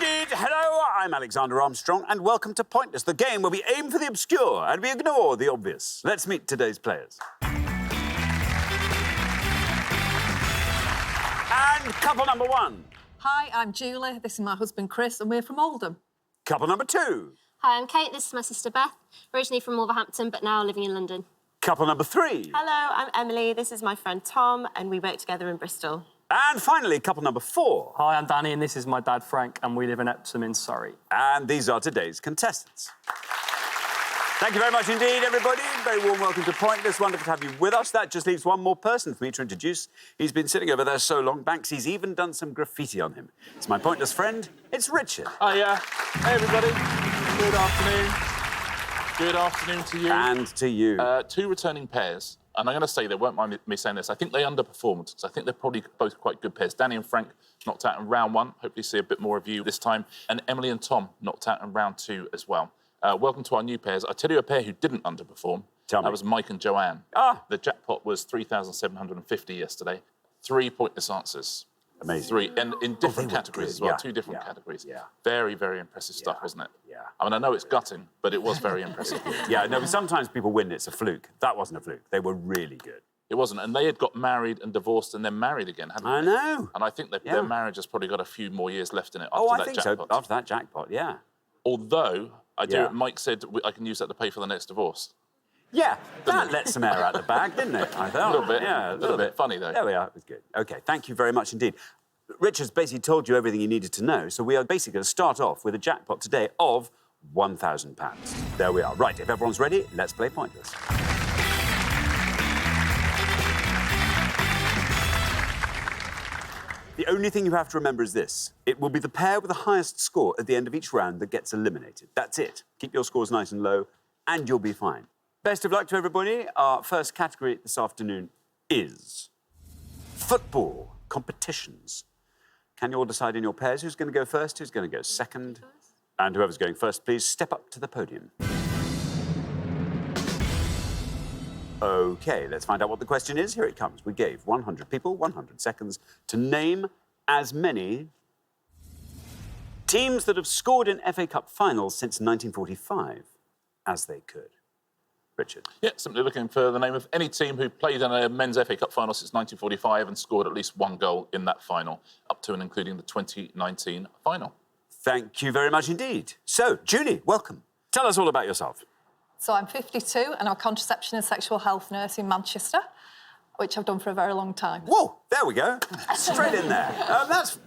indeed. Hello, I'm Alexander Armstrong, and welcome to Pointless, the game where we aim for the obscure and we ignore the obvious. Let's meet today's players. And couple number one. Hi, I'm Julie. This is my husband Chris, and we're from Oldham. Couple number two. Hi, I'm Kate. This is my sister Beth, originally from Wolverhampton, but now living in London. Couple number three. Hello, I'm Emily. This is my friend Tom, and we work together in Bristol. And finally, couple number four. Hi, I'm Danny, and this is my dad Frank, and we live in Epsom in Surrey. And these are today's contestants. Thank you very much indeed, everybody. Very warm welcome to Pointless. Wonderful to have you with us. That just leaves one more person for me to introduce. He's been sitting over there so long, Banksy's even done some graffiti on him. It's my Pointless friend, it's Richard. Hiya. Hey, everybody. Good afternoon. Good afternoon to you. And to you. Two returning pairs, and I'm going to say, they won't mind me saying this, I think they underperformed, so I think they're probably both quite good pairs. Danny and Frank knocked out in round one. Hopefully see a bit more of you this time. And Emily and Tom knocked out in round two as well. Welcome to our new pairs. I'll tell you a pair who didn't underperform. Tell me. That was Mike and Joanne. Ah. The jackpot was 3,750 yesterday. 3 pointless answers. Amazing. 3, and in different they were categories good. as well. Yeah. 2 different Yeah. categories. Yeah. Very, very impressive stuff, wasn't it? Yeah. I mean, I know it's gutting, but it was very impressive. Yeah, no, but sometimes people win, it's a fluke. That wasn't a fluke. They were really good. It wasn't, and they had got married and divorced and then married again, hadn't they? I know. And I think that their marriage has probably got a few more years left in it after Oh, I that think jackpot. so. After that jackpot, yeah. Although, Yeah. Mike said I can use that to pay for the next divorce. Yeah, that let some air out the bag, didn't it? I thought. A little bit. Yeah, A little bit. Funny, though. There we are. It was good. OK, thank you very much indeed. Richard's basically told you everything you needed to know, so we are basically going to start off with a jackpot today of £1,000. There we are. Right, if everyone's ready, let's play Pointless. The only thing you have to remember is this. It will be the pair with the highest score at the end of each round that gets eliminated. That's it. Keep your scores nice and low, and you'll be fine. Best of luck to everybody. Our first category this afternoon is football competitions. Can you all decide in your pairs who's going to go first, who's going to go second? And whoever's going first, please step up to the podium. OK, let's find out what the question is. Here it comes. We gave 100 people 100 seconds to name as many teams that have scored in FA Cup finals since 1945 as they could. Richard. Yeah, simply looking for the name of any team who played in a men's FA Cup final since 1945 and scored at least 1 goal in that final, up to and including the 2019 final. Thank you very much indeed. So, Julie, welcome. Tell us all about yourself. So I'm 52, and I'm a contraception and sexual health nurse in Manchester, which I've done for a very long time. Whoa, there we go. Straight in there. That's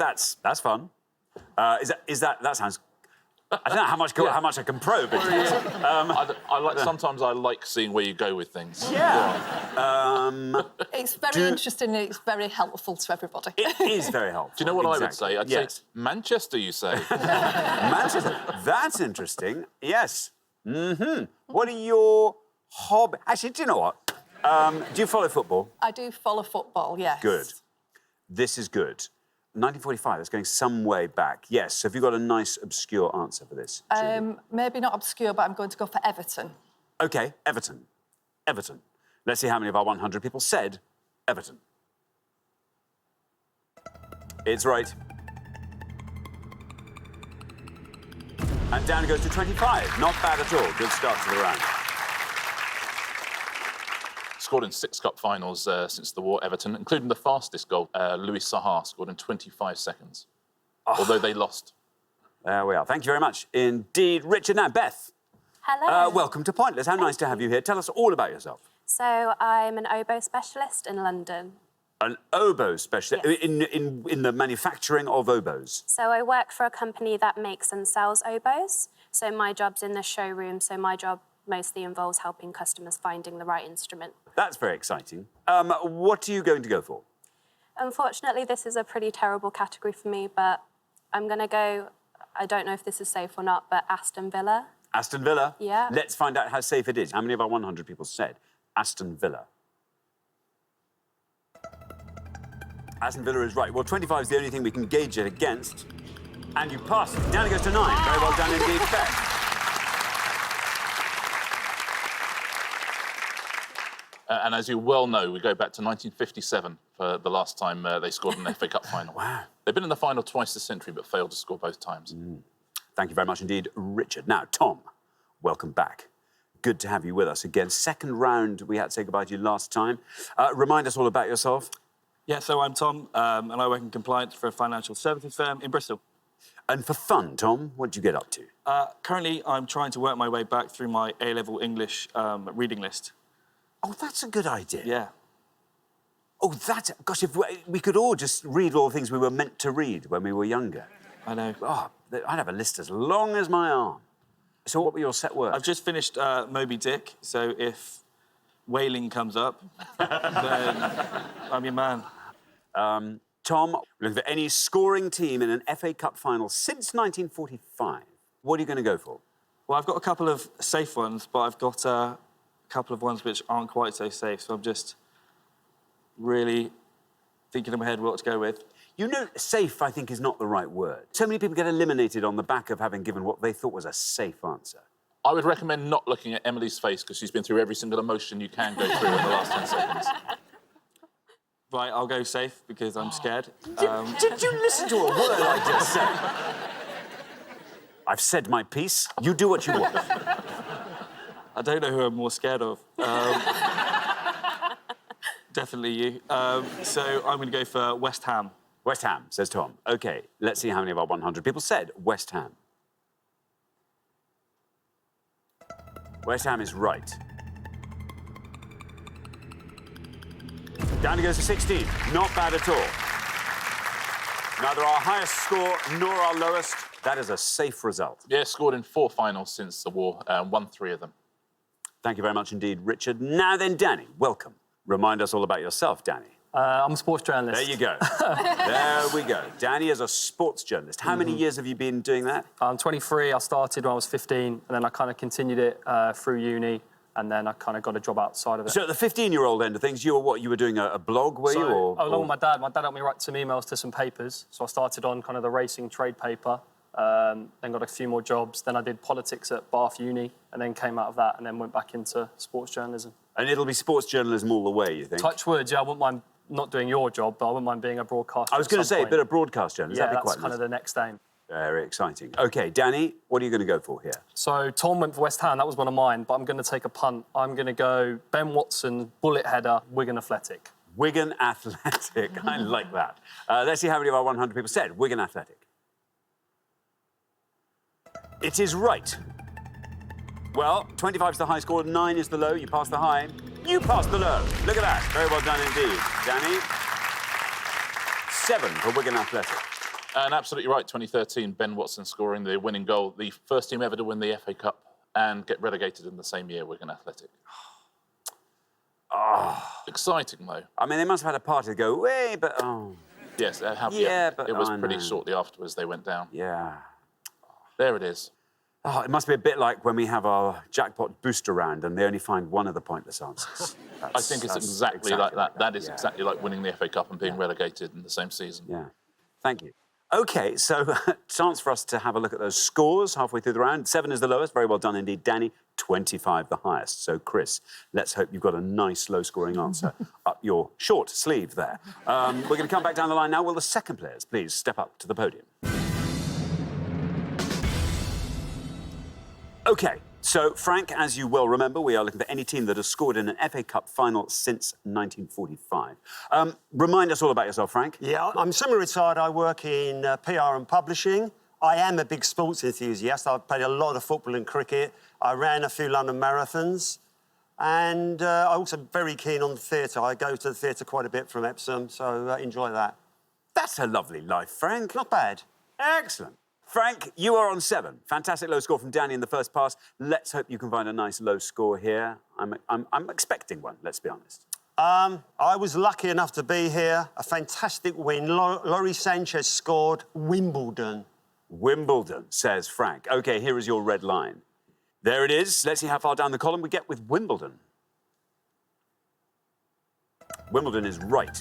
fun. That sounds... I don't know how much I can probe it. Sometimes I like seeing where you go with things. Yeah. It's very interesting and it's very helpful to everybody. It is very helpful. Do you know what I would say? I'd Yes. say Manchester, you say. Manchester. That's interesting. Yes. Mm-hmm. What are your hobbies? Actually, do you know what? Do you follow football? I do follow football, yes. Good. This is good. 1945, that's going some way back. Yes, so have you got a nice, obscure answer for this? Maybe not obscure, but I'm going to go for Everton. OK, Everton. Everton. Let's see how many of our 100 people said Everton. It's right. And down it goes to 25. Not bad at all. Good start to the round. Scored in 6 cup finals since the war, Everton, including the fastest goal. Louis Saha scored in 25 seconds, although they lost. There we are. Thank you very much indeed. Richard, now, Beth. Hello. Welcome to Pointless. How nice to have you here. Tell us all about yourself. So I'm an oboe specialist in London. An oboe specialist Yes. in the manufacturing of oboes. So I work for a company that makes and sells oboes. So my job's in the showroom, so my job mostly involves helping customers finding the right instrument. That's very exciting. What are you going to go for? Unfortunately, this is a pretty terrible category for me, but I'm going to go, I don't know if this is safe or not, but Aston Villa. Aston Villa? Yeah. Let's find out how safe it is. How many of our 100 people said Aston Villa? Aston Villa is right. Well, 25 is the only thing we can gauge it against. And you passed it. Down it goes to 9. Very well done indeed, Beth. And as you well know, we go back to 1957 for the last time they scored in the FA Cup final. Wow. They've been in the final twice this century, but failed to score both times. Thank you very much indeed, Richard. Now, Tom, welcome back. Good to have you with us again. Second round, we had to say goodbye to you last time. Remind us all about yourself. Yeah, so I'm Tom, and I work in compliance for a financial services firm in Bristol. And for fun, Tom, what did you get up to? Currently, I'm trying to work my way back through my A-level English reading list. Oh, that's a good idea. Yeah. Oh, that's... Gosh, if we could all just read all the things we were meant to read when we were younger. I know. Oh, I'd have a list as long as my arm. So what were your set words? I've just finished Moby Dick, so if whaling comes up, then I'm your man. Tom, looking for any scoring team in an FA Cup final since 1945. What are you going to go for? Well, I've got a couple of safe ones, but I've got a couple of ones which aren't quite so safe, so I'm just really thinking in my head what to go with. You know, safe, I think, is not the right word. So many people get eliminated on the back of having given what they thought was a safe answer. I would recommend not looking at Emily's face because she's been through every single emotion you can go through in the last 10 seconds. Right, I'll go safe because I'm scared. Did you listen to a word I just said? I've said my piece. You do what you want. I don't know who I'm more scared of. Definitely you. So I'm going to go for West Ham. West Ham, says Tom. OK, let's see how many of our 100 people said West Ham. West Ham is right. Down he goes to 16. Not bad at all. Neither our highest score nor our lowest. That is a safe result. Yeah, scored in 4 finals since the war, won 3 of them. Thank you very much indeed, Richard. Now then, Danny, welcome. Remind us all about yourself, Danny. I'm a sports journalist. There you go. There we go. Danny is a sports journalist. How many years have you been doing that? I'm 23. I started when I was 15, and then I kind of continued it through uni, and then I kind of got a job outside of it. So at the 15-year-old end of things, you were what? You were doing a blog, were you? Along with my dad. My dad helped me write some emails to some papers. So I started on kind of the racing trade paper, then got a few more jobs. Then I did politics at Bath Uni, and then came out of that, and then went back into sports journalism. And it'll be sports journalism all the way, you think? Touch wood, yeah. I wouldn't mind not doing your job, but I wouldn't mind being a broadcaster. I was going to say a bit of broadcast journalism. Yeah, that'd be that's quite kind of the next aim. Very exciting. OK, Danny, what are you going to go for here? So Tom went for West Ham. That was one of mine, but I'm going to take a punt. I'm going to go Ben Watson, bullet header, Wigan Athletic. Wigan Athletic. I like that. Let's see how many of our 100 people said Wigan Athletic. It is right. Well, 25 is the high score, 9 is the low. You pass the high, you pass the low. Look at that. Very well done indeed. Danny, 7 for Wigan Athletic. And absolutely right, 2013, Ben Watson scoring the winning goal. The first team ever to win the FA Cup and get relegated in the same year, Wigan Athletic. Exciting, though. I mean, they must have had a party to go, way, but... Yes, they have. Yeah, but... It was pretty shortly afterwards they went down. Yeah. There it is. Oh, it must be a bit like when we have our Jackpot booster round and they only find one of the pointless answers. I think it's exactly like that. That is exactly like winning the FA Cup and being relegated in the same season. Yeah. Thank you. OK, so chance for us to have a look at those scores halfway through the round. 7 is the lowest. Very well done indeed. Danny, 25 the highest. So, Chris, let's hope you've got a nice low-scoring answer up your short sleeve there. We're going to come back down the line now. Will the second players please step up to the podium? OK, so, Frank, as you well remember, we are looking for any team that has scored in an FA Cup final since 1945. Remind us all about yourself, Frank. Yeah, I'm semi-retired. I work in PR and publishing. I am a big sports enthusiast. I've played a lot of football and cricket. I ran a few London marathons. And I'm also very keen on the theatre. I go to the theatre quite a bit from Epsom, so enjoy that. That's a lovely life, Frank. Not bad. Excellent. Frank, you are on 7. Fantastic low score from Danny in the first pass. Let's hope you can find a nice low score here. I'm expecting one, let's be honest. I was lucky enough to be here. A fantastic win. Laurie Sanchez scored Wimbledon. Wimbledon, says Frank. OK, here is your red line. There it is. Let's see how far down the column we get with Wimbledon. Wimbledon is right.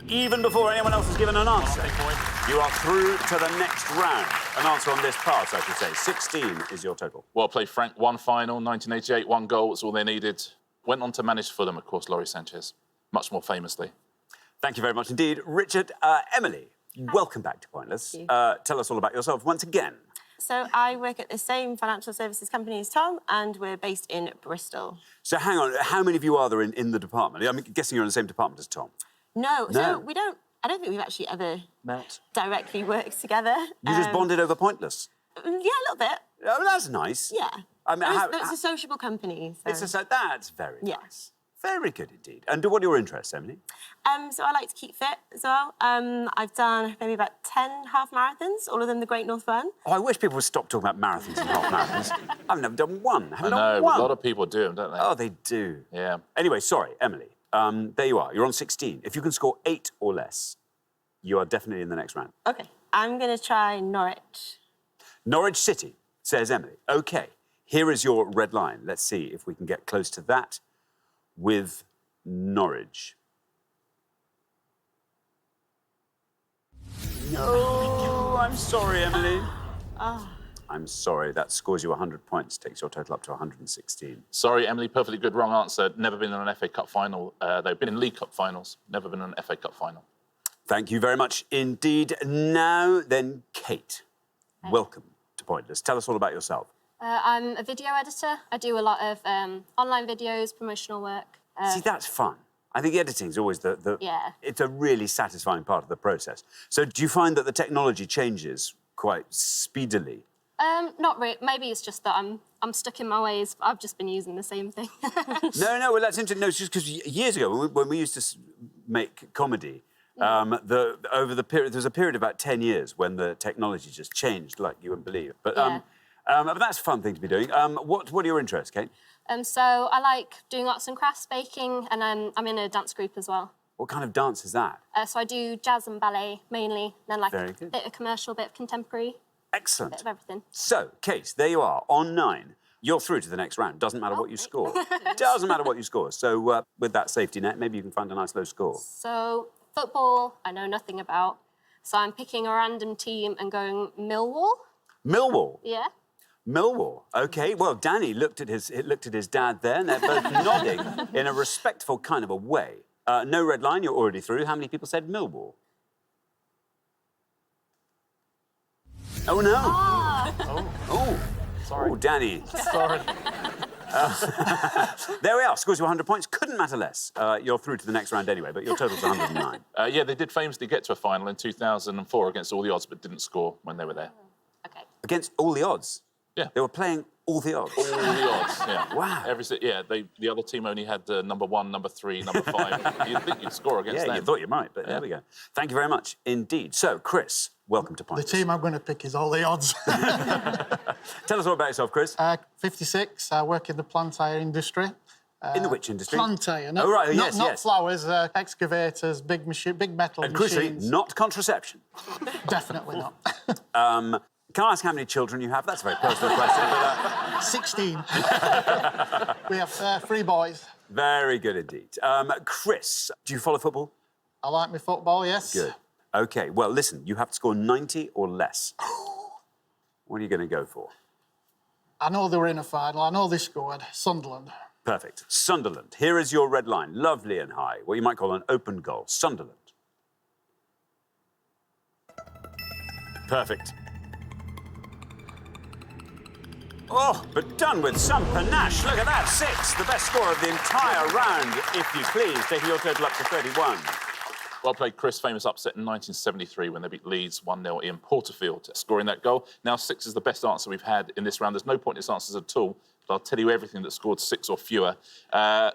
Even before anyone else has given an answer. You are through to the next round. An answer on this pass, I should say. 16 is your total. Well played, Frank. One final, 1988, one goal. That's all they needed. Went on to manage Fulham, of course, Laurie Sanchez, much more famously. Thank you very much indeed. Richard, Emily, welcome back to Pointless. Tell us all about yourself once again. So I work at the same financial services company as Tom, and we're based in Bristol. So hang on, how many of you are there in the department? I'm guessing you're in the same department as Tom. No, No. so we don't. I don't think we've actually ever directly worked together. You just bonded over Pointless? Yeah, a little bit. Oh, that's nice. Yeah. I mean, It's a sociable company. So. That's very Yeah. nice. Very good indeed. And what are your interests, Emily? So I like to keep fit as well. I've done maybe about 10 half marathons, all of them the Great North Run. Oh, I wish people would stop talking about marathons and half marathons. I've never done one. I know, one. a lot of people do them, don't they? Oh, they do. Yeah. Anyway, sorry, Emily. There you are. You're on 16. If you can score 8 or less, you are definitely in the next round. OK, I'm going to try Norwich. Norwich City, says Emily. OK, here is your red line. Let's see if we can get close to that with Norwich. No, I'm sorry, Emily. I'm sorry. That scores you 100 points, takes your total up to 116. Sorry, Emily, perfectly good, wrong answer. Never been in an FA Cup final. They've been in League Cup finals, never been in an FA Cup final. Thank you very much indeed. Now then, Kate, welcome to Pointless. Tell us all about yourself. I'm a video editor. I do a lot of online videos, promotional work. See, that's fun. I think editing is always Yeah. It's a really satisfying part of the process. So do you find that the technology changes quite speedily? Not really. Maybe it's just that I'm stuck in my ways. I've just been using the same thing. No, well, that's interesting. No, it's just because years ago, when we used to make comedy, over the period, there was a period of about 10 years when the technology just changed like you wouldn't believe. But that's a fun thing to be doing. What are your interests, Kate? So I like doing arts and crafts, baking, and I'm in a dance group as well. What kind of dance is that? So I do jazz and ballet mainly, then like Very a good. bit of commercial, bit of contemporary, Excellent. bit of everything. So, Kate, there you are, on 9. You're through to the next round. Doesn't matter what you score. Doesn't matter what you score. So, with that safety net, maybe you can find a nice low score. So football, I know nothing about. So I'm picking a random team and going Millwall. Millwall. Yeah. Millwall. OK, well, Danny looked at his dad there, and they're both nodding in a respectful kind of a way. No red line, you're already through. How many people said Millwall? Oh, no. Oh. Sorry. Oh, Danny. Sorry. There we are. Scores you 100 points. Couldn't matter less. You're through to the next round anyway, but your total's 109. Yeah, they did famously get to a final in 2004 against all the odds, but didn't score when they were there. Okay. Against all the odds? Yeah. They were playing all the odds? All the odds, yeah. Wow. The other team only had number 1, number 3, number 5. You'd think you'd score against them. You thought you might, but there we go. Thank you very much indeed. So, Chris, welcome to The Pointless. team I'm going to pick is all the odds. Tell us all about yourself, Chris. 56, I work in the plant hire industry. In the which industry? Plant hire. Oh, right, yes, not yes. flowers, excavators, big metal And crucially, machines. not contraception. Definitely not. Can I ask how many children you have? That's a very personal question, but... 16. We have 3 boys. Very good indeed. Chris, do you follow football? I like my football, yes. Good. OK, well, listen, you have to score 90 or less. What are you going to go for? I know they were in a final. I know they scored. Sunderland. Perfect. Sunderland. Here is your red line. Lovely and high. What you might call an open goal. Sunderland. Perfect. Oh, but done with some panache. Look at that. 6. The best score of the entire round, if you please, taking your total up to 31. Well played, Chris. Famous upset in 1973 when they beat Leeds 1-0 in Porterfield, scoring that goal. Now 6 is the best answer we've had in this round. There's no pointless answers at all, but I'll tell you everything that scored 6 or fewer.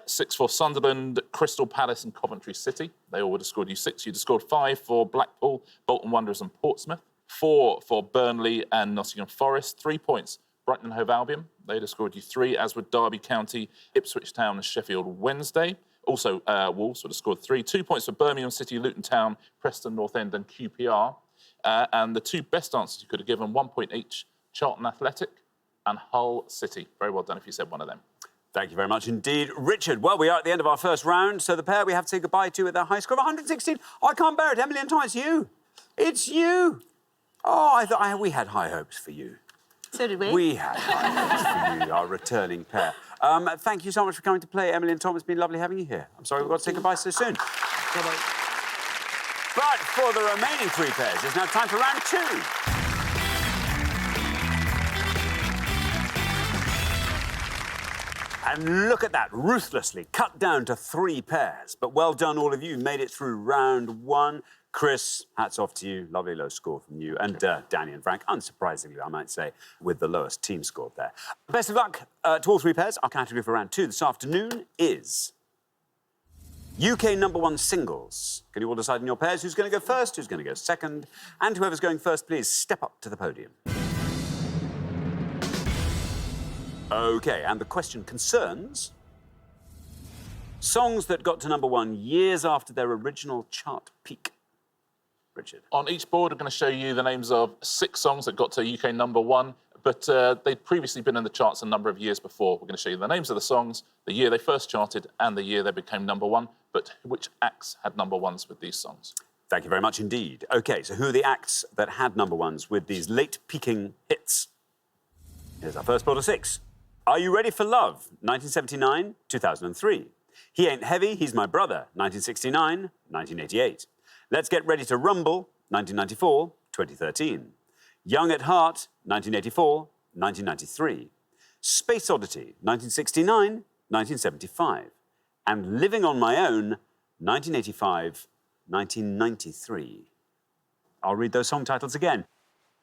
6 for Sunderland, Crystal Palace and Coventry City. They all would have scored you 6. You'd have scored 5 for Blackpool, Bolton Wanderers and Portsmouth. 4 for Burnley and Nottingham Forest. 3 points, Brighton and Hove Albion. They'd have scored you 3, as would Derby County, Ipswich Town and Sheffield Wednesday. Also, Wolves would have scored 3. 2 points for Birmingham City, Luton Town, Preston North End and QPR. And the 2 best answers you could have given, 1 point each, Charlton Athletic and Hull City. Very well done if you said one of them. Thank you very much indeed. Richard, well, we are at the end of our first round, so the pair we have to say goodbye to at their high score of 116. I can't bear it. Emily and Tom, it's you. It's you. Oh, I thought we had high hopes for you. So did we. We had high hopes for you, our returning pair. Thank you so much for coming to play, Emily and Tom. It's been lovely having you here. I'm sorry we've got to say goodbye so soon. Bye-bye. But for the remaining 3 pairs, it's now time for round 2. And look at that, ruthlessly cut down to 3 pairs. But well done, all of you. Made it through round 1. Chris, hats off to you. Lovely low score from you. And Danny and Frank, unsurprisingly, I might say, with the lowest team score there. Best of luck to all 3 pairs. Our category for round 2 this afternoon is UK #1 singles. Can you all decide in your pairs who's going to go first, who's going to go second? And whoever's going first, please step up to the podium. OK, and the question concerns songs that got to #1 years after their original chart peak. Richard. On each board, I'm going to show you the names of 6 songs that got to UK #1, but they'd previously been in the charts a number of years before. We're going to show you the names of the songs, the year they first charted, and the year they became #1, but which acts had #1s with these songs. Thank you very much indeed. OK, so who are the acts that had #1s with these late peaking hits? Here's our first board of 6. Are You Ready for Love? 1979, 2003. He Ain't Heavy, He's My Brother, 1969, 1988. Let's Get Ready to Rumble, 1994, 2013. Young at Heart, 1984, 1993. Space Oddity, 1969, 1975. And Living on My Own, 1985, 1993. I'll read those song titles again.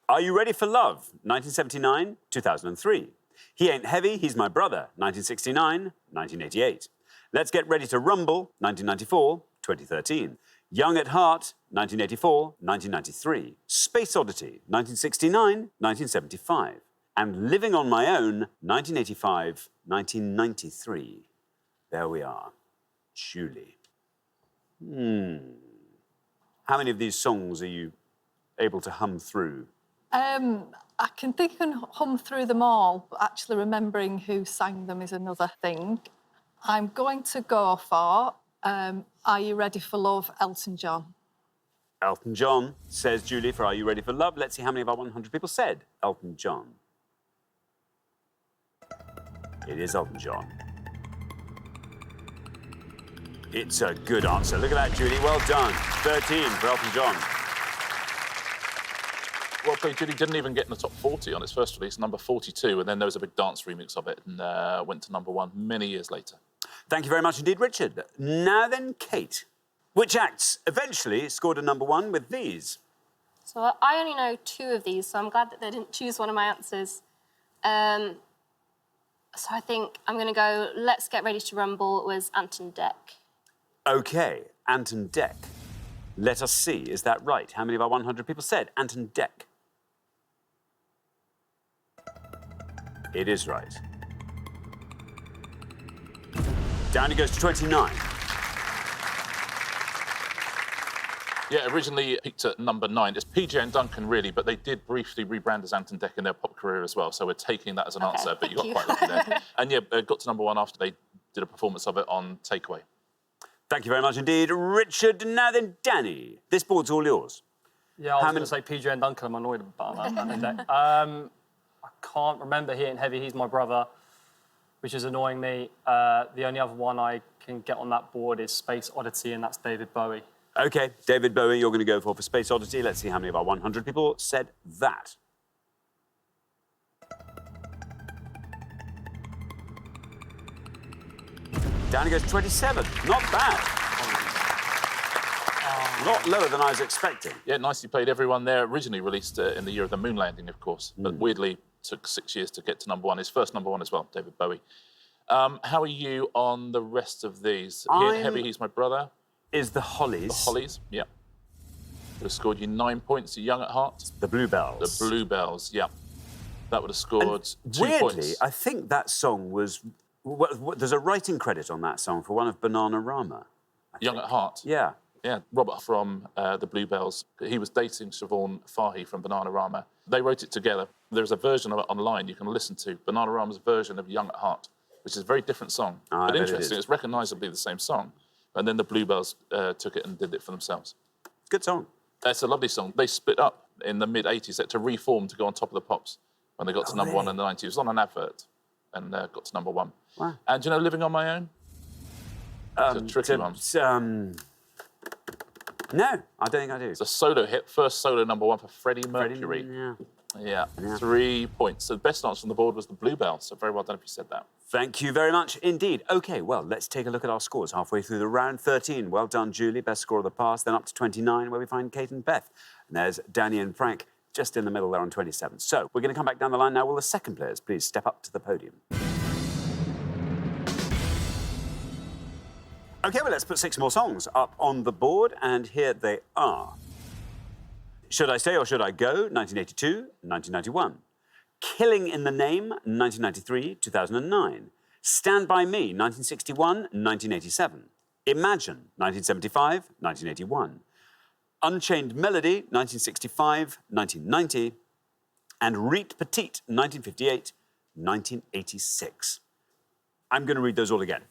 Are You Ready for Love? 1979, 2003. He Ain't Heavy, He's My Brother, 1969, 1988. Let's Get Ready to Rumble, 1994, 2013. Young at Heart, 1984, 1993. Space Oddity, 1969, 1975. And Living on My Own, 1985, 1993. There we are. Julie. How many of these songs are you able to hum through? I can think I can hum through them all, but actually remembering who sang them is another thing. I'm going to go for Are You Ready for Love, Elton John. Elton John, says Julie, for Are You Ready for Love? Let's see how many of our 100 people said Elton John. It is Elton John. It's a good answer. Look at that, Julie. Well done. 13 for Elton John. Well played, Julie. Didn't even get in the top 40 on its first release, number 42, and then there was a big dance remix of it and went to #1 many years later. Thank you very much indeed, Richard. Now then, Kate. Which acts eventually scored a #1 with these? So I only know 2 of these, so I'm glad that they didn't choose one of my answers. So I think I'm going to go Let's Get Ready to Rumble. It was Anton Deck. OK, Anton Deck. Let us see, is that right? How many of our 100 people said Anton Deck? It is right. Down it goes to 29. Yeah, originally peaked at number 9. It's PJ and Duncan, really, but they did briefly rebrand as Anton Deck in their pop career as well, so we're taking that as an answer, but you got quite lucky there. And yeah, got to #1 after they did a performance of it on Takeaway. Thank you very much indeed, Richard. Now then, Danny, this board's all yours. Yeah, I was going to say PJ and Duncan. I'm annoyed about that. I can't remember He Ain't Heavy, He's My Brother, which is annoying me. The only other one I can get on that board is Space Oddity, and that's David Bowie. OK, David Bowie, you're going to go for Space Oddity. Let's see how many of our 100 people said that. Down it goes to 27. Not bad. A lot lower than I was expecting. Yeah, nicely played, everyone there. Originally released in the year of the moon landing, of course, but weirdly took 6 years to get to #1. His first #1 as well, David Bowie. How are you on the rest of these? He Ain't Heavy, He's My Brother. Is the Hollies. The Hollies, yeah. Would have scored you 9 points. Young at Heart. The Bluebells. The Bluebells, yeah. That would have scored 2 weirdly, points. I think that song was... there's a writing credit on that song for one of Bananarama. Young at Heart. Yeah. Yeah, Robert from the Bluebells. He was dating Siobhan Fahy from Bananarama. They wrote it together. There's a version of it online you can listen to, Bananarama's version of Young at Heart, which is a very different song. But interesting, it's recognisably the same song. And then the Bluebells took it and did it for themselves. Good song. That's a lovely song. They split up in the mid-'80s to reform to go on top of the pops when they got to number 1 in the '90s. It was on an advert and got to number 1. Wow. And do you know Living on My Own? It's a tricky one. No, I don't think I do. It's a solo hit, first solo number 1 for Freddie Mercury. Yeah, 3 points. So the best answer on the board was the Bluebell, so very well done if you said that. Thank you very much indeed. OK, well, let's take a look at our scores halfway through the round. 13, well done, Julie, best score of the past. Then up to 29, where we find Kate and Beth. And there's Danny and Frank, just in the middle there on 27. So we're going to come back down the line now. Will the second players please step up to the podium? OK, well, let's put 6 more songs up on the board, and here they are. Should I Stay or Should I Go, 1982, 1991. Killing in the Name, 1993, 2009. Stand By Me, 1961, 1987. Imagine, 1975, 1981. Unchained Melody, 1965, 1990. And Reet Petite, 1958, 1986. I'm going to read those all again.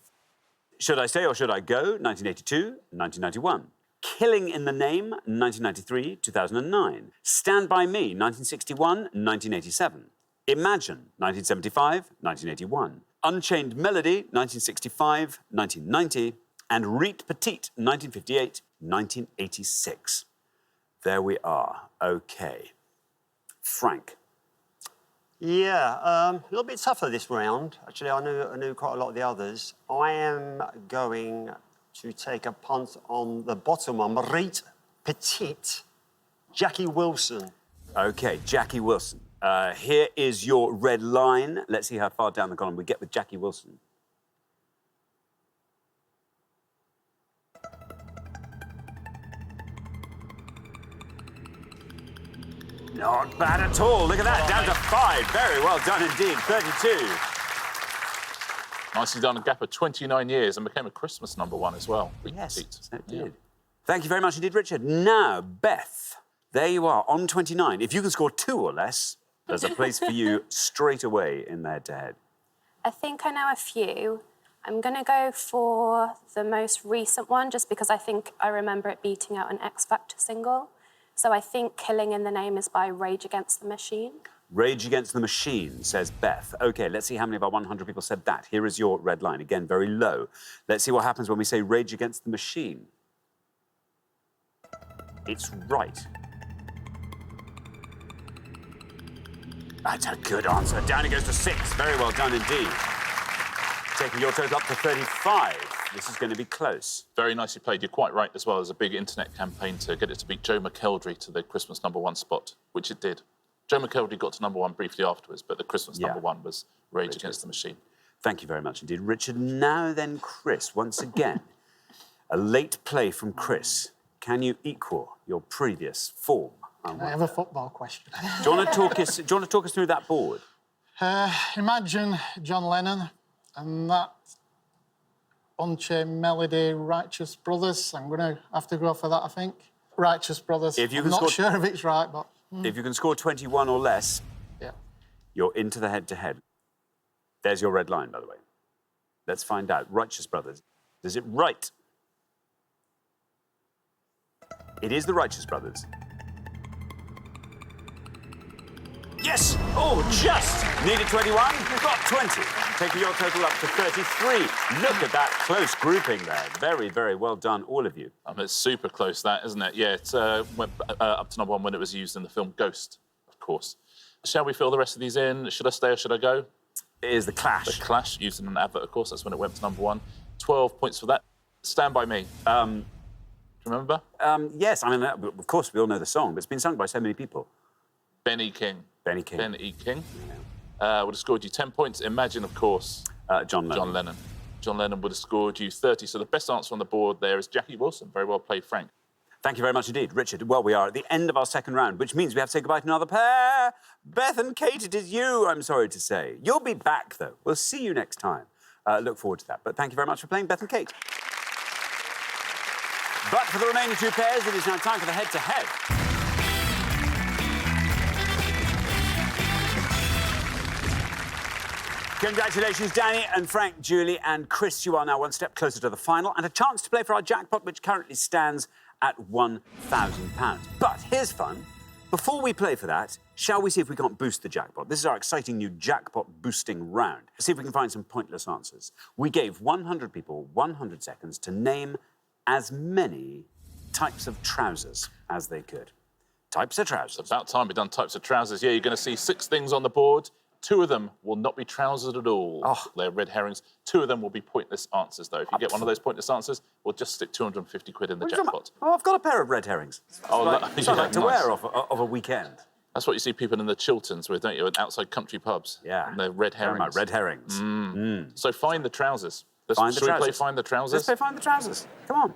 Should I Stay or Should I Go, 1982, 1991. Killing in the Name, 1993, 2009. Stand By Me, 1961, 1987. Imagine, 1975, 1981. Unchained Melody, 1965, 1990. And Reet Petite, 1958, 1986. There we are. OK. Frank. Yeah, a little bit tougher this round. Actually, I knew quite a lot of the others. I am going to take a punt on the bottom one, Reet Petite, Jackie Wilson. OK, Jackie Wilson. Here is your red line. Let's see how far down the column we get with Jackie Wilson. Not bad at all. Look at that, down to 5. Very well done indeed. 32. Nicely done, a gap of 29 years and became a Christmas number 1 as well. Yes, it did. Thank you very much indeed, Richard. Now, Beth, there you are on 29. If you can score 2 or less, there's a place for you straight away in the head-to-head. I think I know a few. I'm going to go for the most recent one, just because I think I remember it beating out an X Factor single. So I think Killing in the Name is by Rage Against the Machine. Rage Against the Machine, says Beth. OK, let's see how many of our 100 people said that. Here is your red line. Again, very low. Let's see what happens when we say Rage Against the Machine. It's right. That's a good answer. Down it goes to 6. Very well done indeed. Taking your total up to 35. This is going to be close. Very nicely played. You're quite right as well. There's a big internet campaign to get it to beat Joe McElderry to the Christmas number 1 spot, which it did. Joe McElderry got to number 1 briefly afterwards, but the Christmas number 1 was Rage Against the Machine. Thank you very much indeed, Richard. Now then, Chris, once again, a late play from Chris. Can you equal your previous form? I have a football question. Do you want to talk us through that board? Imagine John Lennon and that Unchained Melody, Righteous Brothers. I'm going to have to go for that, I think. Righteous Brothers. If you I'm not sure if it's right, but... If you can score 21 or less, you're into the head-to-head. There's your red line, by the way. Let's find out. Righteous Brothers. Is it right? It is the Righteous Brothers. Yes! Oh, just! Needed 21, got 20. Taking your total up to 33. Look at that close grouping there. Very, very well done, all of you. It's super close, that, isn't it? Yeah, it went up to number 1 when it was used in the film Ghost, of course. Shall we fill the rest of these in? Should I Stay or Should I Go? It is The Clash. The Clash, used in an advert, of course. That's when it went to number 1. 12 points for that. Stand By Me. Do you remember? Yes, I mean, of course, we all know the song, but it's been sung by so many people. Benny King. Benny King. Benny King. Would have scored you 10 points. Imagine, of course, John Lennon. John Lennon. John Lennon would have scored you 30. So the best answer on the board there is Jackie Wilson. Very well played, Frank. Thank you very much indeed, Richard. Well, we are at the end of our second round, which means we have to say goodbye to another pair. Beth and Kate, it is you, I'm sorry to say. You'll be back, though. We'll see you next time. Look forward to that. But thank you very much for playing, Beth and Kate. But for the remaining 2 pairs, it is now time for the head-to-head. Congratulations, Danny and Frank, Julie and Chris. You are now 1 step closer to the final and a chance to play for our jackpot, which currently stands at £1,000. But here's fun. Before we play for that, shall we see if we can't boost the jackpot? This is our exciting new jackpot boosting round. See if we can find some pointless answers. We gave 100 people 100 seconds to name as many types of trousers as they could. Types of trousers. It's about time we've done types of trousers. Yeah, you're going to see 6 things on the board. 2 of them will not be trousers at all. Oh. They're red herrings. 2 of them will be pointless answers, though. If you get one of those pointless answers, we'll just stick 250 quid in the jackpot. Oh, I've got a pair of red herrings. Oh, So I like to nice. wear of a weekend. That's what you see people in the Chilterns with, don't you? At outside country pubs. Yeah. And they're red herrings. My red herrings. So find the trousers. Find the Shall we play trousers. Find the Trousers? Let's play Find the Trousers. Come on.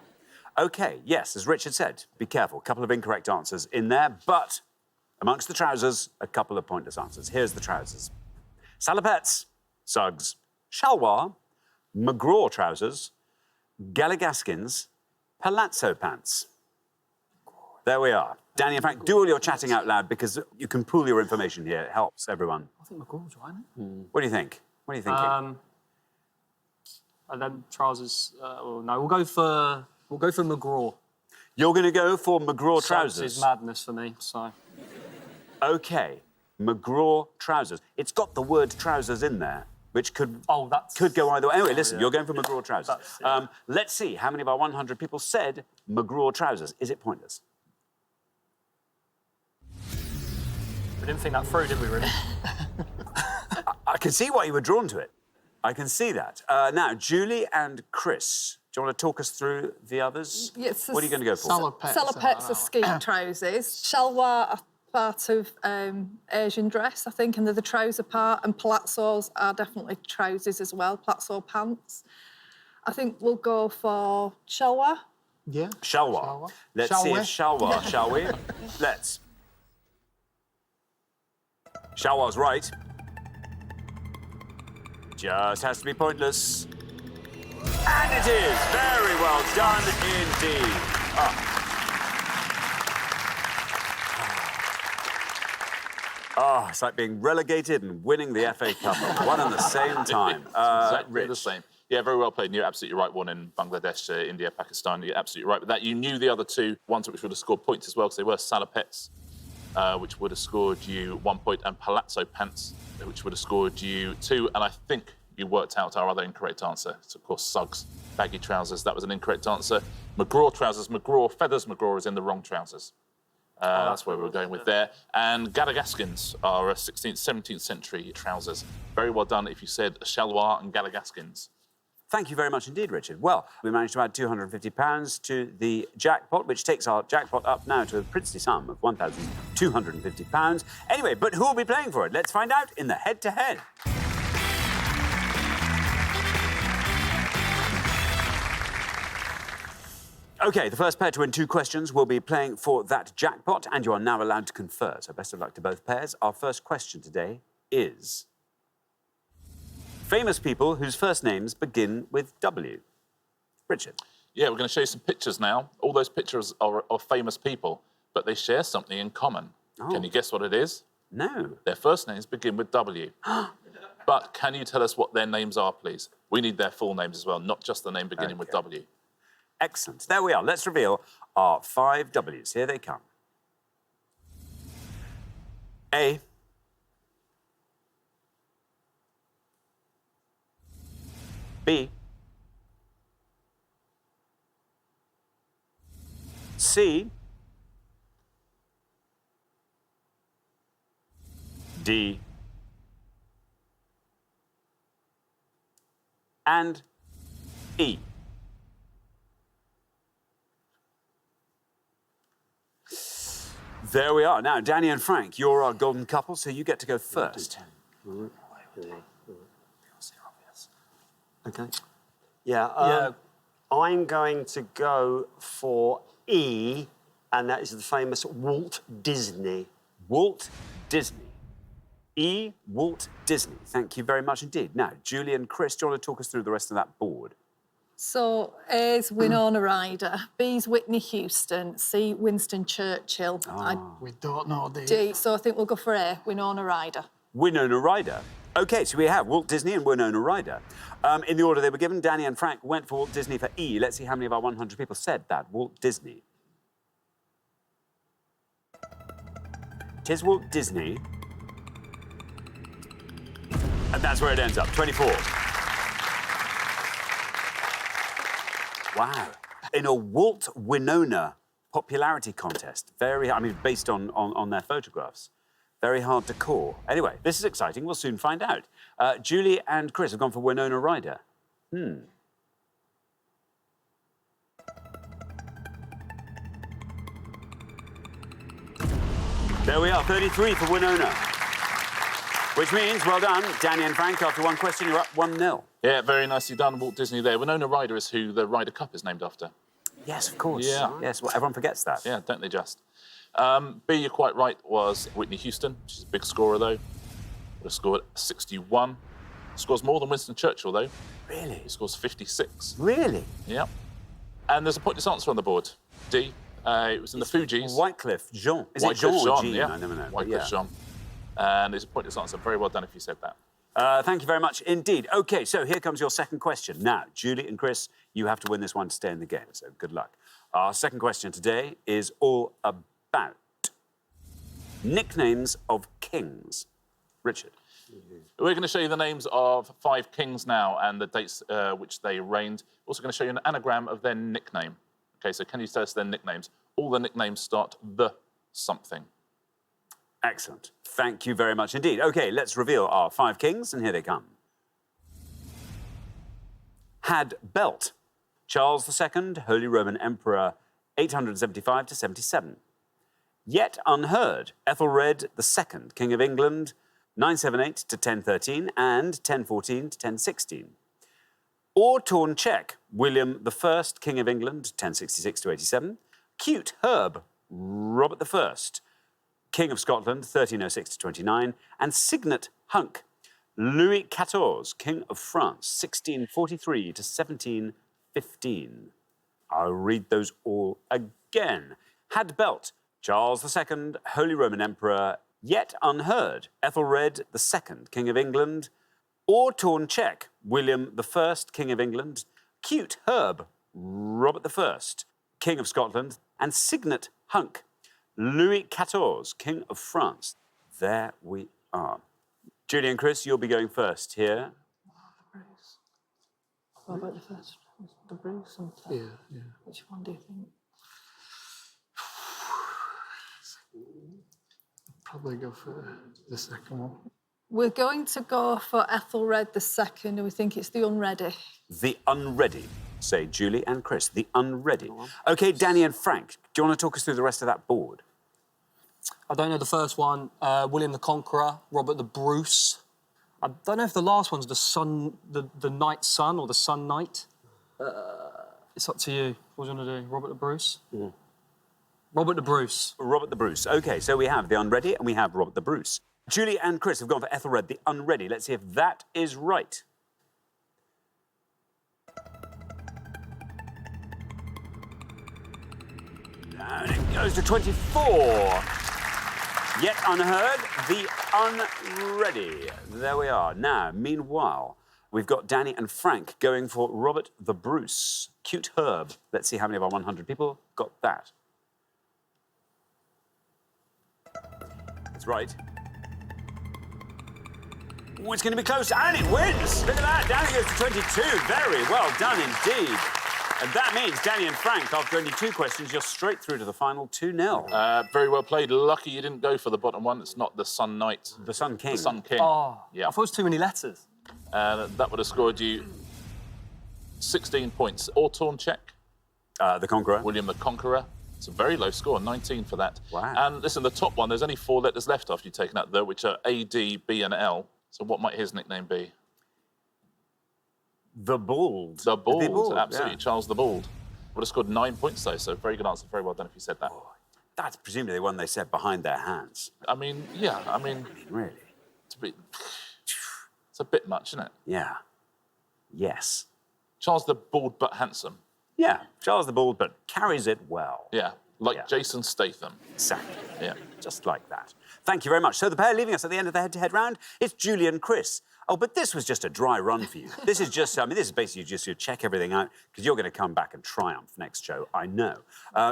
OK, yes, as Richard said, be careful. A couple of incorrect answers in there, but amongst the trousers, a couple of pointless answers. Here's the trousers. Salopettes, Suggs, Shalwar, McGraw trousers, Galligaskins, Palazzo pants. There we are. Danny and Frank, do all your chatting out loud because you can pool your information here. It helps everyone. I think McGraw's right, isn't What do you think? What are you thinking? And then trousers. No, we'll go for McGraw. You're going to go for McGraw Subs trousers. is madness for me. So OK, McGraw trousers. It's got the word trousers in there, which could go either way. Anyway, listen, you're going for McGraw trousers. Let's see how many of our 100 people said McGraw trousers. Is it pointless? we didn't think that through, did we? Really? I can see why you were drawn to it. I can see that. Now, Julie and Chris, do you want to talk us through the others? Yes, What are you going to go for? Salopettes are ski trousers. Shalwar are part of Asian dress, I think, and they're the trouser part. And palazzos are definitely trousers as well, palazzo pants. I think we'll go for shalwar. Yeah. Shalwar. Let's see if shalwar, shall we? Let's. Shalwar's right. Just has to be pointless. And it is! Very well done indeed. Oh, it's like being relegated and winning the FA Cup at one and the same time. Exactly Rich. the same. Yeah, very well played. And you're absolutely right. One in Bangladesh, India, Pakistan. You're absolutely right with that. You knew the other 2 ones which would have scored points as well because they were salopettes, which would have scored you 1 point, and palazzo pants, which would have scored you 2. And I think you worked out our other incorrect answer. It's, of course, Suggs, baggy trousers. That was an incorrect answer. McGraw trousers, McGraw, feathers McGraw is in the wrong trousers. That's where we were going with there. And Galligaskins are 16th, 17th century trousers. Very well done if you said shalwar and Galligaskins. Thank you very much indeed, Richard. Well, we managed to add £250 to the jackpot, which takes our jackpot up now to a princely sum of £1,250. Anyway, but who will be playing for it? Let's find out in the head-to-head. OK, the first pair to win 2 questions will be playing for that jackpot, and you are now allowed to confer. So best of luck to both pairs. Our first question today is famous people whose first names begin with W. Richard. Yeah, we're going to show you some pictures now. All those pictures are of famous people, but they share something in common. Can you guess what it is? No. Their first names begin with W. But can you tell us what their names are, please? We need their full names as well, not just the name beginning with W. Excellent. There we are. Let's reveal our 5 Ws. Here they come. A. B. C. D. And E. There we are. Now, Danny and Frank, you're our golden couple, so you get to go first. OK. Yeah, I'm going to go for E, and that is the famous Walt Disney. Walt Disney. E. Walt Disney. Thank you very much indeed. Now, Julie and Chris, do you want to talk us through the rest of that board? So A's Winona Ryder, B's Whitney Houston, C Winston Churchill. We don't know the... D, so I think we'll go for A, Winona Ryder. Winona Ryder. OK, so we have Walt Disney and Winona Ryder. In the order they were given, Danny and Frank went for Walt Disney for E. Let's see how many of our 100 people said that. Walt Disney. is Walt Disney. And that's where it ends up, 24. Wow. In a Walt Winona popularity contest. Based on their photographs. Very hard to call. Anyway, this is exciting. We'll soon find out. Julie and Chris have gone for Winona Ryder. There we are, 33 for Winona. Which means, well done, Danny and Frank. After one question, you're up 1-0. Yeah, very nicely done, Walt Disney there. Winona Ryder is who the Ryder Cup is named after. Yes, of course. Yeah. Yes, well, everyone forgets that. Yeah, don't they just? B, you're quite right, was Whitney Houston. She's a big scorer, though. Would have scored 61. Scores more than Winston Churchill, though. Really? He scores 56. Really? Yeah. And there's a pointless answer on the board. D, it was in the Fugees. Wycliffe Jean. Is Wycliffe it Jean or Jean? yeah. I never know. Wycliffe Jean. And it's a pointless answer. Very well done if you said that. Thank you very much indeed. OK, so here comes your second question. Now, Julie and Chris, you have to win this one to stay in the game, so good luck. Our second question today is all about nicknames of kings. Richard. We're going to show you the names of 5 kings now and the dates which they reigned. Also going to show you an anagram of their nickname. OK, so can you tell us their nicknames? All the nicknames start the something. Excellent. Thank you very much indeed. OK, let's reveal our 5 kings, and here they come. Had Belt, Charles II, Holy Roman Emperor, 875 to 77. Yet unheard, Ethelred II, King of England, 978 to 1013 and 1014 to 1016. Or Torn Check, William I, King of England, 1066 to 87. Cute Herb, Robert I, King of Scotland, 1306 to 29. And Signet Hunk, Louis XIV, King of France, 1643 to 1715. I'll read those all again. Had Belt, Charles II, Holy Roman Emperor, yet unheard, Ethelred II, King of England. Or Torn Check, William I, King of England. Cute Herb, Robert I, King of Scotland. And Signet Hunk, Louis XIV, King of France. There we are. Julie and Chris, you'll be going first here. Robert the First, the Bruce, and Yeah. which one do you think? Probably go for the second one. We're going to go for Ethelred II, and we think it's the Unready. The Unready, say Julie and Chris. The Unready. OK, Danny and Frank, do you want to talk us through the rest of that board? I don't know the first one. William the Conqueror, Robert the Bruce. I don't know if the last one's the Knight Son or the Sun Knight. It's up to you. What do you want to do? Robert the Bruce? Yeah. Robert the Bruce. Robert the Bruce. OK, so we have the Unready and we have Robert the Bruce. Julie and Chris have gone for Ethelred the Unready. Let's see if that is right. And it goes to 24. Yet unheard, the Unready. There we are. Now, meanwhile, we've got Danny and Frank going for Robert the Bruce. Cute Herb. Let's see how many of our 100 people got that. That's right. Ooh, it's going to be close, and it wins! Look at that, Danny goes to 22. Very well done indeed. And that means, Danny and Frank, after only 2 questions, you're straight through to the final 2-0. Very well played. Lucky you didn't go for the bottom one. It's not the Sun Knight. The Sun King. The Sun King. Oh, yeah. I thought it was too many letters. That would have scored you 16 points. Or Torn Check. The Conqueror. William the Conqueror. It's a very low score, 19 for that. Wow. And listen, the top one, there's only 4 letters left after you've taken that, though, which are A, D, B, and L. So what might his nickname be? The Bald. The Bald, Yeah. absolutely. Charles the Bald. Would have scored 9 points, though, so very good answer. Very well done if you said that. Oh, that's presumably the one they said behind their hands. I mean, yeah, Really? it's a bit much, isn't it? Yeah. Yes. Charles the Bald but handsome. Yeah, Charles the Bald, but carries it well. Yeah, like Jason Statham. Exactly. Yeah. Just like that. Thank you very much. So the pair leaving us at the end of the head-to-head round, it's Julie and Chris. Oh, but this was just a dry run for you. This is just, I mean, this is basically just you check everything out because you're going to come back and triumph next show, I know.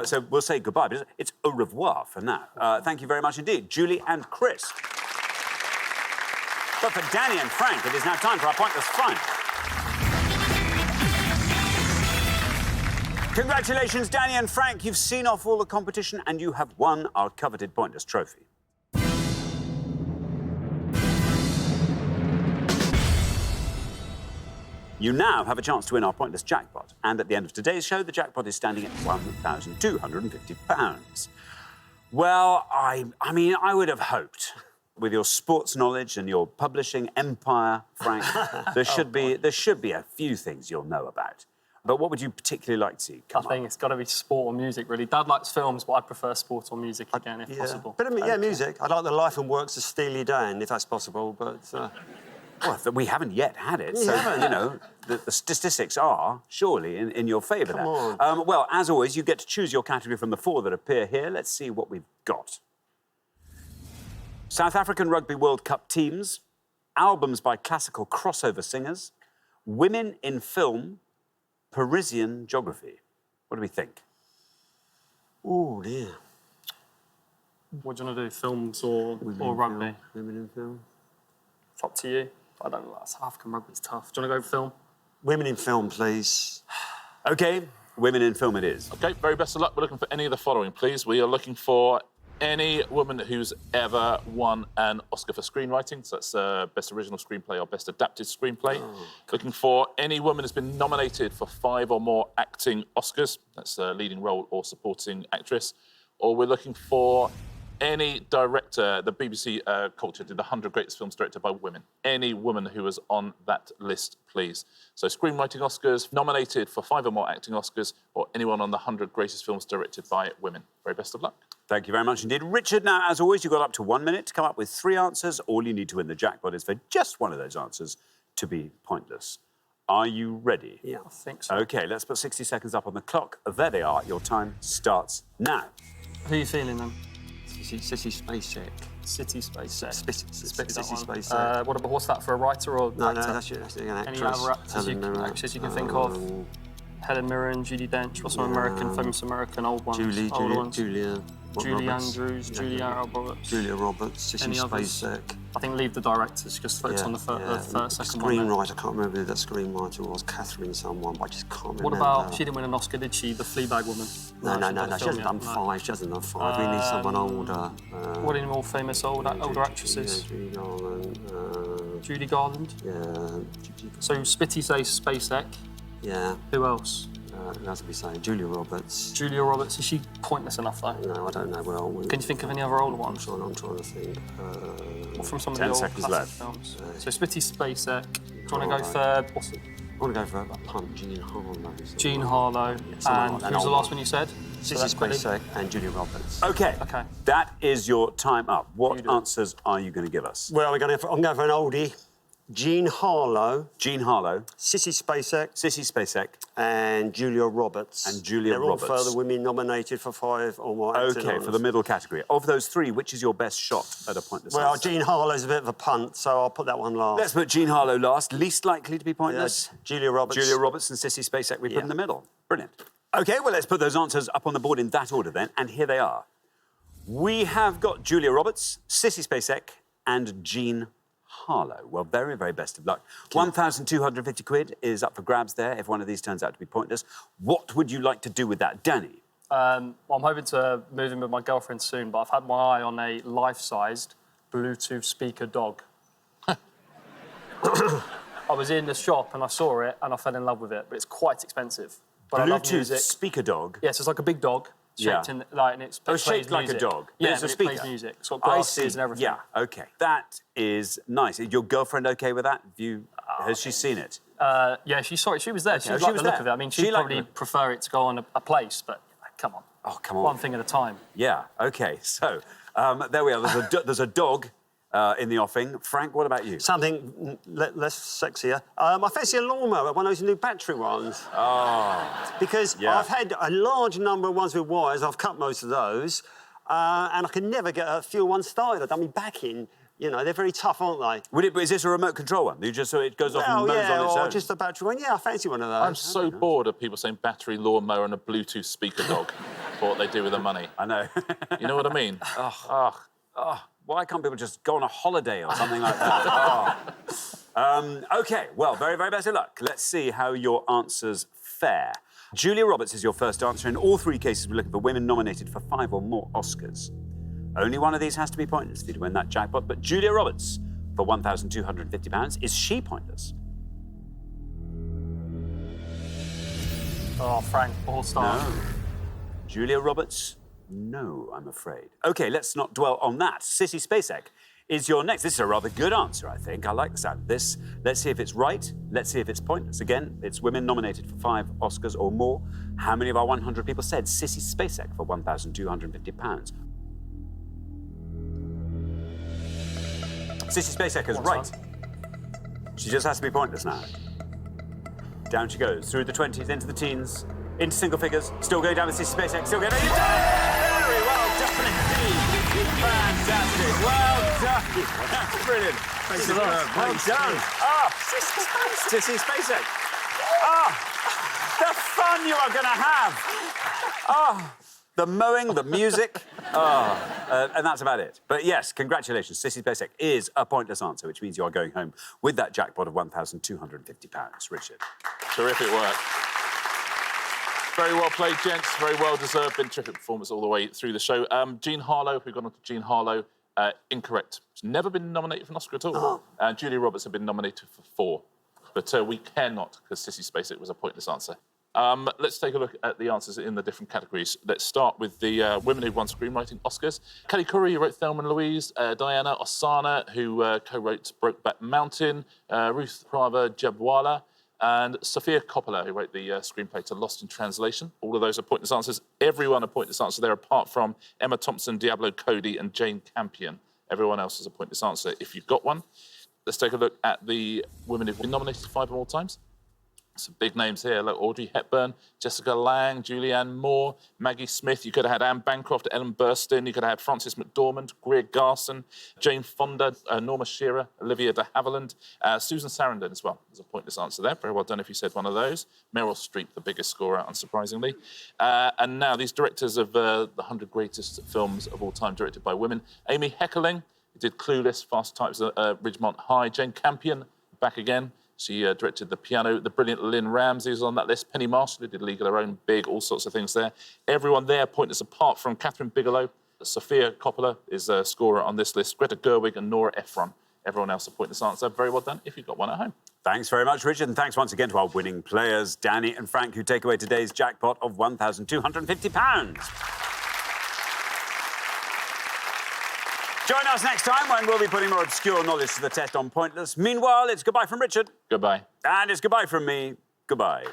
So we'll say goodbye, but it's au revoir for now. Thank you very much indeed, Julie and Chris. But for Danny and Frank, it is now time for our Pointless Fun. Congratulations, Danny and Frank. You've seen off all the competition and you have won our coveted Pointless trophy. You now have a chance to win our Pointless Jackpot. And at the end of today's show, the jackpot is standing at £1,250. Well, I mean, I would have hoped, with your sports knowledge and your publishing empire, Frank, there should be a few things you'll know about. But what would you particularly like to see come I think it's got to be sport or music, really. Dad likes films, but I'd prefer sport or music again, if possible. But music. I'd like the life and works of Steely Dan, if that's possible, but... Well, we haven't yet had it, so, you know, the statistics are surely in your favour there. Come on. Well, as always, you get to choose your category from the 4 that appear here. Let's see what we've got. South African Rugby World Cup teams, albums by classical crossover singers, women in film, Parisian geography. What do we think? Oh, dear. What do you want to do, films or rugby? Women in film. It's up to you. I don't know, South African rugby's tough. Do you want to go for film? Women in film, please. OK, women in film it is. OK, very best of luck. We're looking for any of the following, please. We are looking for any woman who's ever won an Oscar for screenwriting. So that's Best Original Screenplay or Best Adapted Screenplay. Oh. Looking for any woman who's been nominated for 5 or more acting Oscars. That's leading role or supporting actress. Or we're looking for any director. The BBC Culture did the 100 greatest films directed by women. Any woman who was on that list, please. So screenwriting Oscars, nominated for 5 or more acting Oscars, or anyone on the 100 greatest films directed by women. Very best of luck. Thank you very much indeed. Richard, now, as always, you've got up to 1 minute to come up with 3 answers. All you need to win the jackpot is for just one of those answers to be pointless. Are you ready? Yeah, I think so. OK, let's put 60 seconds up on the clock. There they are. Your time starts now. Who are you feeling then? City Spacek. City Spacek. City Spacek. What's that, for a writer or No, actor? that's an actress. Any other actors you can think of? Helen Mirren, Judi Dench, what's some American, famous American old ones? Julie Andrews, Julia Roberts. Julia Roberts, City Spacek. I think leave the directors, just focus on the second screenwriter, one. I can't remember who that screenwriter was, Catherine someone, but I just can't remember. What about, she didn't win an Oscar, did she, the Fleabag woman? No, she hasn't done 5, she hasn't done 5. We need someone older. What any more famous older actresses? Judy Garland. Judy Garland? Yeah. So Spitty says Spacek. Yeah. Who else? That's what we say. Julia Roberts. Julia Roberts, is she pointless enough though? No, I don't know. Well, can you think of any other older ones? I'm trying to think. What from some of the old classic films? So Spitty Spacek. Do you want to go for I want to go for a punt, Jean Harlow. Jean Harlow. And who's the last one you said? City Spacek and Julia Roberts. OK. That is your time up. What answers are you going to give us? Well, I'm going for an oldie. Jean Harlow. Jean Harlow. Sissy Spacek. Sissy Spacek. And Julia Roberts. And Julia Roberts. They're all further women nominated for 5 or more. OK, for the middle category. Of those 3, which is your best shot at a pointless answer? Well, Jean Harlow's a bit of a punt, so I'll put that one last. Let's put Jean Harlow last. Least likely to be pointless? Julia Roberts. Julia Roberts and Sissy Spacek we put in the middle. Brilliant. OK, well, let's put those answers up on the board in that order then, and here they are. We have got Julia Roberts, Sissy Spacek and Jean Harlow. Well, very, very best of luck. 1,250 quid is up for grabs there if one of these turns out to be pointless. What would you like to do with that, Danny? Well, I'm hoping to move in with my girlfriend soon, but I've had my eye on a life-sized Bluetooth speaker dog. I was in the shop and I saw it and I fell in love with it, but it's quite expensive. But Bluetooth speaker dog? Yes, it's like a big dog. Shaped in, and it's shaped like a dog. Yeah, it's a speaker. It plays music. It's got glasses and everything. Yeah, OK. That is nice. Is your girlfriend OK with that? Has she seen it? Yeah, she was there. She liked the look of it. I mean, she'd probably prefer it to go on a place, but come on. Oh, come on. One thing at a time. Yeah, OK. So, there we are. There's a dog in the offing. Frank, what about you? Something less sexier. I fancy a lawnmower, one of those new battery ones. Oh. Because I've had a large number of ones with wires. I've cut most of those. And I can never get a few ones started. I've done me back in You know, they're very tough, aren't they? Is this a remote control one? You just so it goes off and mows on its or own? just a battery one. Yeah, I fancy one of those. I'm so bored of people saying battery lawnmower and a Bluetooth speaker dog for what they do with the money. I know. You know what I mean? Why can't people just go on a holiday or something like that? OK, well, very, very best of luck. Let's see how your answers fare. Julia Roberts is your first answer. In all three cases, we're looking for women nominated for 5 or more Oscars. Only one of these has to be pointless for you to win that jackpot, but Julia Roberts, for £1,250, is she pointless? Oh, Frank, all-star. No. Julia Roberts? No, I'm afraid. OK, let's not dwell on that. Sissy Spacek is your next. This is a rather good answer, I think. I like the sound of this. Let's see if it's right. Let's see if it's pointless. Again, it's women nominated for 5 Oscars or more. How many of our 100 people said Sissy Spacek for £1,250? Sissy Spacek is right. She just has to be pointless now. Down she goes, through the 20s, into the teens, into single figures, still going down with Sissy Spacek, still going down. You've done it! Very well done indeed. Fantastic. Well done. That's brilliant. Thanks a lot. Well done. Sissy Spacek. The fun you are going to have. The mowing, the music. And that's about it. But yes, congratulations. Sissy Spacek is a pointless answer, which means you are going home with that jackpot of £1,250. Richard. Terrific work. Very well played, gents. Very well deserved. Been terrific performance all the way through the show. Jean Harlow, we've gone on to Jean Harlow. Incorrect. She's never been nominated for an Oscar at all. Julia Roberts have been nominated for 4. But we care not, because Sissy Spacek was a pointless answer. Let's take a look at the answers in the different categories. Let's start with the women who've won screenwriting Oscars. Kelly Currie, who wrote Thelma and Louise. Diana Ossana, who co-wrote Brokeback Mountain. Ruth Prava Jabwala. And Sofia Coppola, who wrote the screenplay to Lost in Translation. All of those are pointless answers. Everyone a pointless answer there, apart from Emma Thompson, Diablo Cody, and Jane Campion. Everyone else is a pointless answer if you've got one. Let's take a look at the women who've been nominated 5 or more times. Some big names here, like Audrey Hepburn, Jessica Lange, Julianne Moore, Maggie Smith. You could have had Anne Bancroft, Ellen Burstyn. You could have had Frances McDormand, Greer Garson, Jane Fonda, Norma Shearer, Olivia de Havilland, Susan Sarandon as well. There's a pointless answer there. Very well done if you said one of those. Meryl Streep, the biggest scorer, unsurprisingly. And now these directors of the 100 greatest films of all time directed by women. Amy Heckerling, who did Clueless, Fast Types at Ridgemont High. Jane Campion, back again. She directed The Piano. The brilliant Lynn Ramsey is on that list. Penny Marshall, who did League of Their Own, Big, all sorts of things there. Everyone there pointless apart from Catherine Bigelow. Sofia Coppola is a scorer on this list. Greta Gerwig and Nora Ephron. Everyone else a pointless answer. Very well done if you've got one at home. Thanks very much, Richard, and thanks once again to our winning players, Danny and Frank, who take away today's jackpot of £1,250. Join us next time when we'll be putting more obscure knowledge to the test on Pointless. Meanwhile, it's goodbye from Richard. Goodbye. And it's goodbye from me. Goodbye.